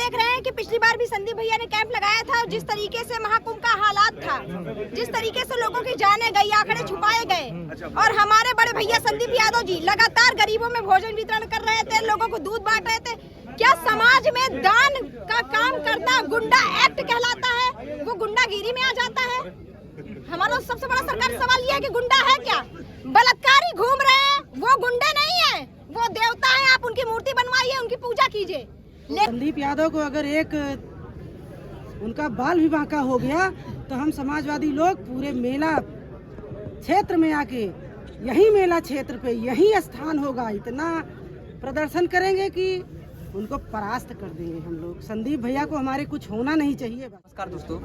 देख रहे हैं कि पिछली बार भी संदीप भैया ने कैंप लगाया था और जिस तरीके से महाकुंभ का हालात था, जिस तरीके से लोगों की जानें गई, आंकड़े छुपाए गए और हमारे बड़े भैया संदीप यादव जी लगातार गरीबों में भोजन वितरण कर रहे थे, लोगों को दूध बांट रहे थे। क्या समाज में दान का काम करना गुंडा एक्ट कहलाता है? वो गुंडागिरी में आ जाता है? हमारा सबसे बड़ा सरकारी सवाल यह है कि गुंडा है क्या? बलात्कारी घूम रहे हैं, वो गुंडे नहीं है, वो देवता है। आप उनकी मूर्ति बनवाइए, उनकी पूजा कीजिए। संदीप यादव को अगर एक उनका बाल भी बांका हो गया तो हम समाजवादी लोग पूरे मेला क्षेत्र में आके यही मेला क्षेत्र पे यही स्थान होगा, इतना प्रदर्शन करेंगे कि उनको परास्त कर देंगे हम लोग। संदीप भैया को हमारे कुछ होना नहीं चाहिए। नमस्कार दोस्तों,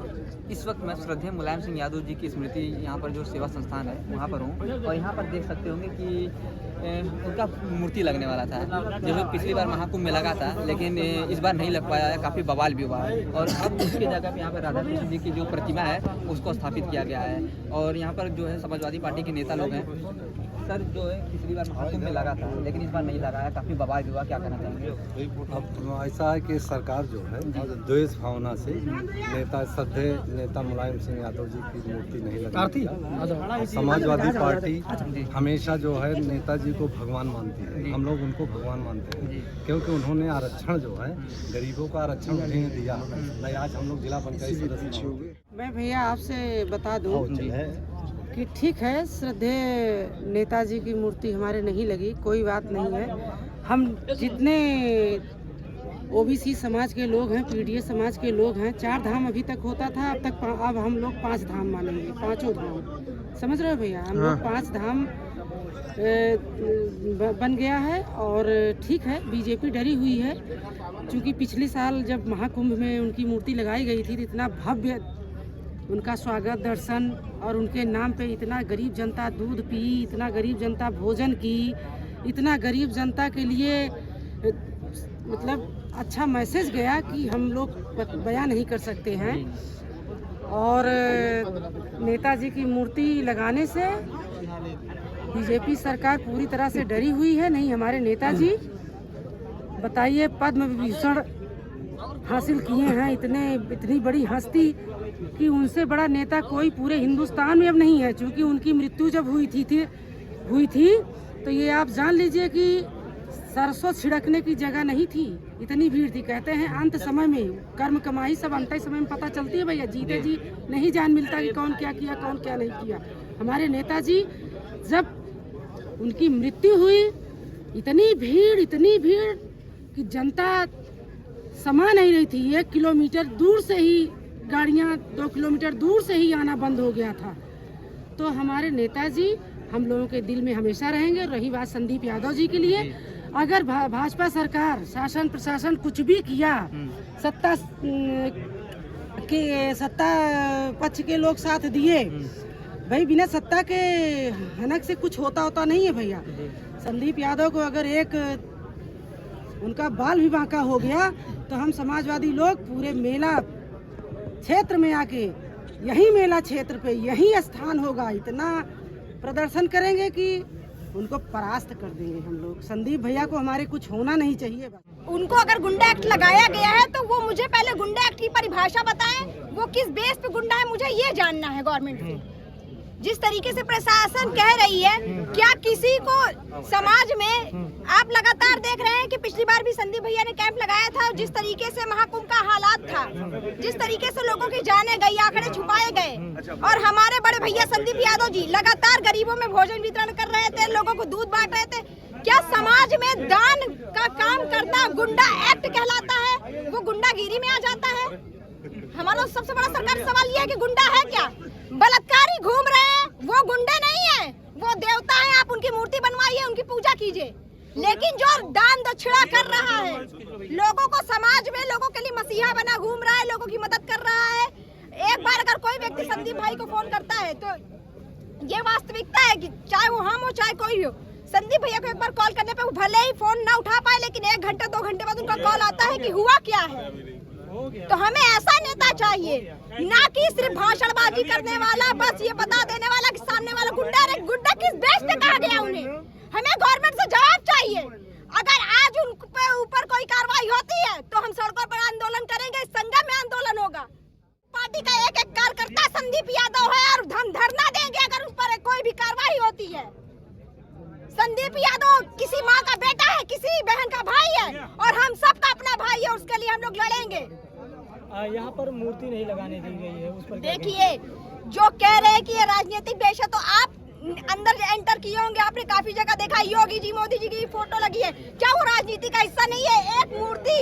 इस वक्त मैं श्रद्धेय मुलायम सिंह यादव जी की स्मृति यहाँ पर जो सेवा संस्थान है वहाँ पर हूँ और यहाँ पर देख सकते होंगे कि उनका मूर्ति लगने वाला था, जो पिछली बार महाकुंभ में लगा था, लेकिन इस बार नहीं लग पाया है, काफ़ी बवाल भी हुआ है। और अब उसके जगह पे यहाँ पर राधा कृष्ण जी की जो प्रतिमा है उसको स्थापित किया गया है और यहाँ पर जो है समाजवादी पार्टी के नेता लोग हैं। सर, जो है पिछली बार महाकुंभ में लगा था लेकिन इस बार नहीं लगा है, काफ़ी बवाल भी हुआ, क्या कहना चाहेंगे? अब ऐसा है कि सरकार जो है द्वेष भावना से श्रद्धेय नेता मुलायम सिंह यादव जी की मूर्ति नहीं लगाती। समाजवादी पार्टी हमेशा जो है नेताजी को भगवान मानती है, हम लोग उनको भगवान मानते हैं क्योंकि उन्होंने आरक्षण जो है गरीबों का आरक्षण उन्हें दिया। नहीं, आज हम लोग जिला पंचायत सदस्य हो गए। मैं भैया आपसे बता दूं कि ठीक है, श्रद्धेय नेताजी की मूर्ति हमारे नहीं लगी, कोई बात नहीं है। हम जितने ओबीसी समाज के लोग हैं, पीडीएस समाज के लोग हैं, 4 धाम अभी तक होता था, अब हम लोग 5 धाम मानेंगे, 5 धाम। समझ रहे हो भैया? हम लोग 5 धाम बन गया है और ठीक है, बीजेपी डरी हुई है क्योंकि पिछले साल जब महाकुंभ में उनकी मूर्ति लगाई गई थी तो इतना भव्य उनका स्वागत, दर्शन और उनके नाम पे इतना गरीब जनता दूध पी, इतना गरीब जनता भोजन की, इतना गरीब जनता के लिए मतलब अच्छा मैसेज गया कि हम लोग बयान नहीं कर सकते हैं। और नेताजी की मूर्ति लगाने से बीजेपी सरकार पूरी तरह से डरी हुई है। नहीं, हमारे नेताजी बताइए पद्म विभूषण हासिल किए हैं, इतनी बड़ी हस्ती कि उनसे बड़ा नेता कोई पूरे हिंदुस्तान में अब नहीं है। क्योंकि उनकी मृत्यु जब हुई थी तो ये आप जान लीजिए कि सरसों छिड़कने की जगह नहीं थी, इतनी भीड़ थी। कहते हैं अंत समय में कर्म कमाई सब अंत समय में पता चलती है भैया, जीते जी नहीं जान मिलता कि कौन क्या किया, कौन क्या नहीं किया। हमारे नेताजी जब उनकी मृत्यु हुई, इतनी भीड़ कि जनता समा नहीं रही थी। 1 किलोमीटर दूर से ही गाड़ियाँ, 2 किलोमीटर दूर से ही आना बंद हो गया था। तो हमारे नेताजी हम लोगों के दिल में हमेशा रहेंगे। रही बात संदीप यादव जी के लिए, अगर भाजपा सरकार, शासन प्रशासन कुछ भी किया, सत्ता पक्ष के लोग साथ दिए, भाई बिना सत्ता के हनक से कुछ होता नहीं है भैया। संदीप यादव को अगर एक उनका बाल भी बांका हो गया तो हम समाजवादी लोग पूरे मेला क्षेत्र में आके यही मेला क्षेत्र पे यही स्थान होगा, इतना प्रदर्शन करेंगे कि उनको परास्त कर देंगे हम लोग। संदीप भैया को हमारे कुछ होना नहीं चाहिए। उनको अगर गुंडा एक्ट लगाया गया है तो वो मुझे पहले गुंडा एक्ट की परिभाषा बताएं, वो किस बेस पे गुंडा है, मुझे ये जानना है गवर्नमेंट से। जिस तरीके से प्रशासन कह रही है, क्या किसी को समाज में, आप लगातार देख रहे हैं कि पिछली बार भी संदीप भैया ने कैंप लगाया था और जिस तरीके से महाकुंभ का हालात था, जिस तरीके से लोगों की जानें गई, आंकड़े छुपाए गए और हमारे बड़े भैया संदीप यादव जी लगातार गरीबों में भोजन वितरण कर रहे थे, लोगों को दूध बांट रहे थे। क्या समाज में दान का काम करना गुंडा एक्ट कहलाता है? वो गुंडागिरी में आ जाता है? हमारा सबसे बड़ा सरकारी सवाल यह है कि गुंडा है क्या? बलात्कारी घूम रहे हैं, वो गुंडे नहीं है, वो देवता है। आप उनकी मूर्ति बनवाइए, उनकी पूजा कीजिए। लेकिन जो दान दक्षिणा कर रहा है, लोगों को समाज में लोगों के लिए मसीहा बना घूम रहा है, लोगों की मदद कर रहा है। एक बार अगर कोई व्यक्ति संदीप भाई को फोन करता है तो ये वास्तविकता है कि चाहे वो हम हो चाहे कोई हो, संदीप भैया को एक बार कॉल करने पे वो भले ही फोन ना उठा पाए, लेकिन 1 घंटे 2 घंटे बाद उनका कॉल आता है कि हुआ क्या है। तो हमें ऐसा नेता चाहिए, ना कि सिर्फ भाषणबाजी करने वाला, बस ये बता देने वाला कि सामने वाला गुंडा है। गुंडा किस बेस पे कहा गया उन्हें? हमें गवर्नमेंट से जवाब चाहिए। अगर आज उन ऊपर कोई कार्रवाई होती है तो हम सड़कों पर आंदोलन हम लोग लड़ेंगे। यहाँ पर मूर्ति नहीं लगाने दी गई है, उस पर क्या देखिए, जो कह रहे हैं कि ये राजनीतिक पेश है, तो आप अंदर एंटर किए होंगे, आपने काफी जगह देखा, योगी जी, मोदी जी की फोटो लगी है, क्या वो राजनीति का हिस्सा नहीं है? एक मूर्ति,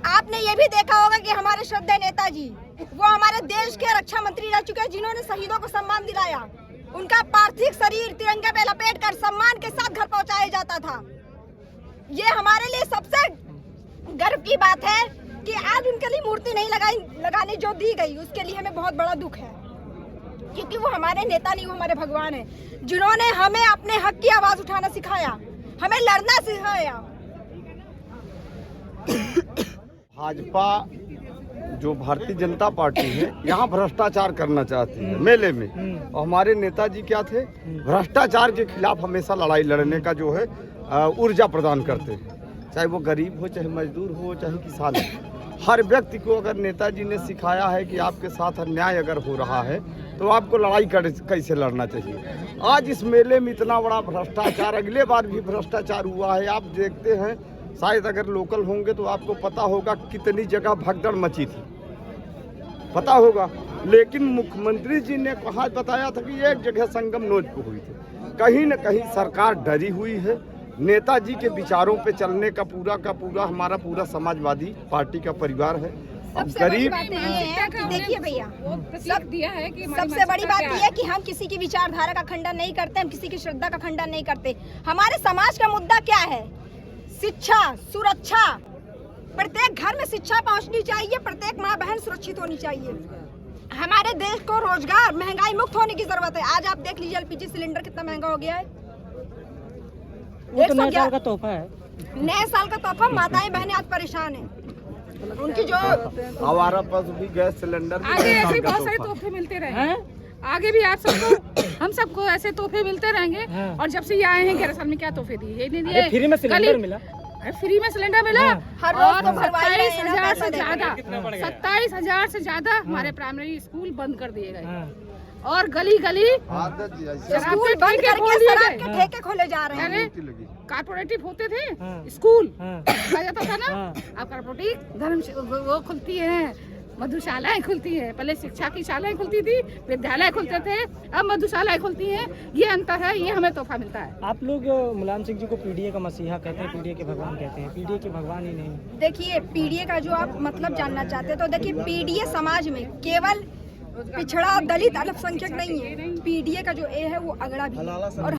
आपने ये भी देखा होगा कि हमारे श्रद्धेय नेताजी, वो हमारे देश के रक्षा मंत्री रह चुके हैं, जिन्होंने शहीदों को सम्मान दिलाया। उनका पार्थिव शरीर तिरंगे पे लपेट कर सम्मान के साथ घर पहुंचाया जाता था। ये हमारे लिए सबसे गर्व की बात है कि आज उनके लिए मूर्ति नहीं लगाने जो दी गई, उसके लिए हमें बहुत बड़ा दुख है, क्योंकि वो हमारे नेता नहीं, वो हमारे भगवान है, जिन्होंने हमें अपने हक की आवाज उठाना सिखाया, हमें लड़ना सिखाया। भाजपा जो भारतीय जनता पार्टी है यहाँ भ्रष्टाचार करना चाहती है मेले में, और हमारे नेताजी क्या थे, भ्रष्टाचार के खिलाफ हमेशा लड़ाई लड़ने का जो है ऊर्जा प्रदान करते हैं, चाहे वो गरीब हो, चाहे मजदूर हो, चाहे किसान हो। हर व्यक्ति को अगर नेताजी ने सिखाया है कि आपके साथ अन्याय अगर हो रहा है तो आपको लड़ाई कैसे लड़ना चाहिए। आज इस मेले में इतना बड़ा भ्रष्टाचार, अगले बार भी भ्रष्टाचार हुआ है, आप देखते हैं, शायद अगर लोकल होंगे तो आपको पता होगा कितनी जगह भगदड़ मची थी, पता होगा। लेकिन मुख्यमंत्री जी ने कहा, बताया था कि एक जगह संगम नोच पे हुई थी। कहीं न कहीं सरकार डरी हुई है। नेताजी के विचारों पे चलने का पूरा हमारा पूरा समाजवादी पार्टी का परिवार है। अब गरीब, देखिए भैया, सबसे बड़ी बात यह है कि हम किसी की विचारधारा का खंडन नहीं करते, हम किसी की श्रद्धा का खंडन नहीं करते। हमारे समाज का मुद्दा क्या है? शिक्षा, सुरक्षा, प्रत्येक घर में शिक्षा पहुंचनी चाहिए, प्रत्येक माँ बहन सुरक्षित होनी चाहिए। हमारे देश को रोजगार, महंगाई मुक्त होने की जरूरत है। आज आप देख लीजिए एलपीजी सिलेंडर कितना महंगा हो गया है। वो तो नए साल का तोहफा है, नए साल का तोहफा। माताएं बहनें आज परेशान हैं, उनकी जो हमारा पास भी गैस सिलेंडर, आगे ऐसे बहुत सारे तोहफे मिलते रहे, आगे भी आप सबको, हम सबको ऐसे तोहफे मिलते रहेंगे। और जब से ये आए हैं 11 साल में क्या तोहफे दिए? ये नहीं दिए। फ्री में सिलेंडर मिला, फ्री में सिलेंडर मिला। हर रोज तो 27,000 से ज्यादा 27,0000 से ज्यादा हमारे प्राइमरी स्कूल बंद कर दिए गए, और गली गली स्कूल बंद करके शराब के ठेके खोले जा रहे हैं। कारपोरेटिव होते थे स्कूल, कहा जाता था ना, अब कारपोरेटिव धर्म वो खुलती है, मधुशालाएं खुलती है। पहले शिक्षा की शालाएं खुलती थी, विद्यालय खुलते थे, अब मधुशालाएं खुलती हैं। ये अंतर है, ये हमें तोहफा मिलता है। आप लोग मुलायम सिंह जी को पीडीए का मसीहा कहते हैं, पीडीए के भगवान कहते हैं, पीडीए के भगवान ही नहीं। देखिए, पीडीए का जो आप मतलब जानना चाहते हैं, तो देखिए, पीडीए समाज में केवल पिछड़ा, दलित, अल्पसंख्यक नहीं है। पीडीए का जो ए है वो अगड़ा भी है। और